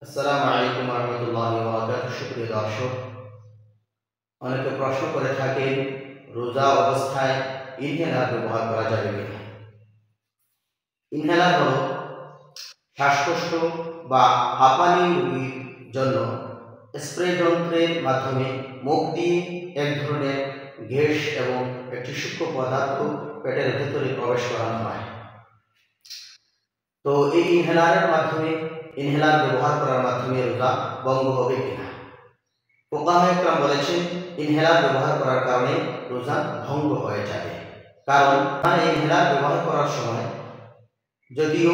আসসালামু আলাইকুম রহমতুল্লাহি ওয়া বারাকাতুহু। সুপ্রিয় দর্শক, অনেকে প্রশ্ন করে থাকেন রোজা অবস্থায় ইনহেলার ব্যবহার করা যাবে কিনা। ইনহেলার হলো শ্বাসকষ্ট বা হাঁপানি রোগীর জন্য স্প্রে যন্ত্রের মাধ্যমে মুখ দিয়ে এক ধরনের গ্যাস এবং একটি সূক্ষ্ম পদার্থ পেটের ভেতরে প্রবেশ করানো হয়। তো এই ইনহেলার ব্যবহার করার মাধ্যমে রোজা ভঙ্গ হবে কিনা। ফুকাহায়ে কেরাম বলেছেন ইনহেলার ব্যবহার করার কারণে রোজা ভঙ্গ হয়ে যাবে। কারণ ইনহেলার ব্যবহার করার সময় যদিও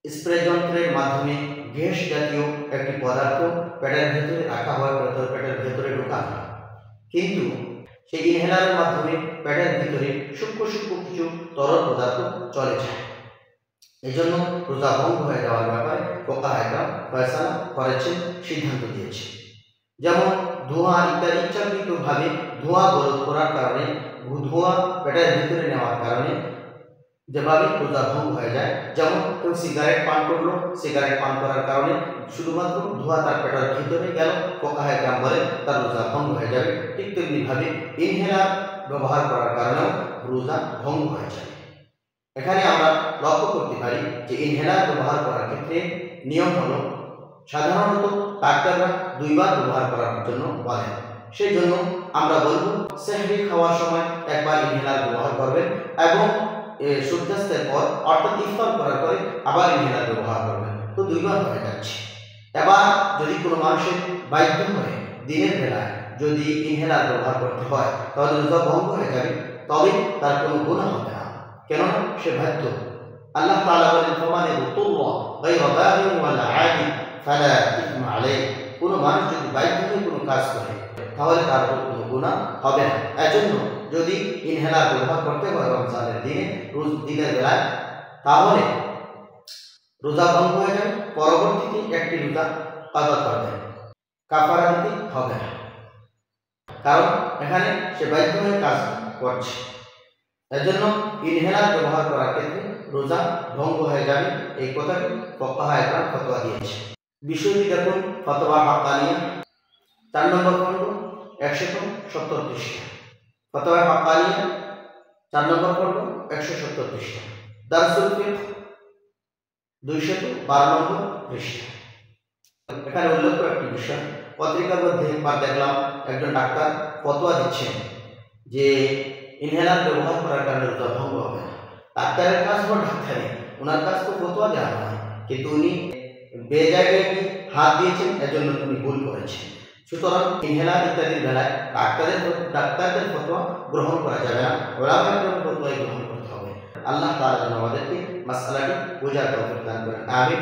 স্প্রে যন্ত্রের মাধ্যমে গ্যাস জাতীয় একটি পদার্থ পেটের ভেতরে রাখা হয়, পেটের ভেতরে ঢোকানো হয়, কিন্তু সেই ইনহেলারের মাধ্যমে পেটের ভিতরে সূক্ষ্ম সূক্ষ্ম কিছু তরল পদার্থ চলে যায়। এই জন্য রোজা ভঙ্গ হয়ে যাওয়ার ব্যাপারে ফুকাহায়ে কেরাম ফয়সালা করেছেন, সিদ্ধান্ত দিয়েছে। যেমন ধোঁয়া ইত্যাদি ইচ্ছাকৃতভাবে ধোঁয়া গরদ করার কারণে, ধোঁয়া পেটের ভিতরে নেওয়ার কারণে যেভাবে রোজা ভঙ্গ হয়ে যায়। যেমন কেউ সিগারেট পান করলো, সিগারেট পান করার কারণে শুধুমাত্র ধোঁয়া তার পেটের ভিতরে গেল, ফুকাহায়ে কেরাম বলে তার রোজা ভঙ্গ হয়ে যাবে। ঠিক তেমনিভাবে ইনহেলার ব্যবহার করার কারণেও রোজা ভঙ্গ হয়ে যায়। এখানে আমরা লক্ষ্য করতে পারি যে ইনহেলার ব্যবহার করার ক্ষেত্রে নিয়ম হলো সাধারণত ডাক্তাররা 2 বার ব্যবহার করার জন্য বলেন। সেই জন্য আমরা বলব সেহরি খাওয়ার সময় একবার ইনহেলার ব্যবহার করবেন এবং সূর্যাস্তের পর অর্থাৎ ইফতার করার পরে আবার ইনহেলার ব্যবহার করবেন। তো 2 বার হয়ে যাচ্ছে। এবার যদি কোনো মানুষের বাধ্য হয়ে দিনের বেলায় যদি ইনহেলার ব্যবহার করতে হয় তাহলে রোজা ভঙ্গ হয়ে যাবে, তবে তার কোনো গুনাহ হবে না, কেননা সে বাধ্য। আল্লাহ তাআলা বলেন ফামান ইয়াতুল্লাহ গায়রা বাগিন ওয়ালা আদিন ফালা ইসমা আলাইহি। কোনো মানুষ যদি বাধ্য হয়ে কোনো কাজ করে তাহলে তার উপর কোনো গুনাহ হবে না। এজন্য যদি ইনহেলার ব্যবহার করতে হয় রমজানের দিনে, দিনের বেলায়, তাহলে রোজা ভঙ্গ হয়ে যাবে। পরবর্তীতে একটি রোজা কাযা করবেন, কাফারা দিতে হবে না, কারণ এখানে সে বাধ্য হয়ে কাজ করছে। এজন্য ইনহেলার ব্যবহার করার ক্ষেত্রে রোজা ভঙ্গ হয়ে যাবে, এই কথাটি ফুকাহায়ে কেরাম ফতোয়া দিয়েছে। বিষয়টি দেখুন ফতোয়া হাক্কানিয়া 4 নম্বর খণ্ড 170 পৃষ্ঠা। ফতোয়া হাক্কানিয়া 4 নম্বর খণ্ড 170 পৃষ্ঠা। দারসুল ফিকহ 212 নম্বর পৃষ্ঠা। এখানে উল্লেখ্য একটি বিষয়, পত্রিকার মধ্যে একবার দেখলাম একজন ডাক্তার ফতোয়া দিচ্ছেন যে ইনহেলার ব্যবহার করার কারণে রোজা ভঙ্গ হবে না। ডাক্তারের কাজ হলো ডাক্তারি, ওনার কাজ তো ফতোয়া দেওয়া হয়, কিন্তু উনি বেজায়গায় হাত দিয়েছেন, এজন্য উনি ভুল করেছেন। সুতরাং ইনহেলার ইত্যাদির বেলায় ডাক্তারদের ফতোয়া গ্রহণ করা যাবে না, উলামায়ে ফতোয়া গ্রহণ করতে হবে। আল্লাহ তাআলা যেন আমাদেরকে মাসআলাটি বোঝার তৌফিক দান করেন। আমিন।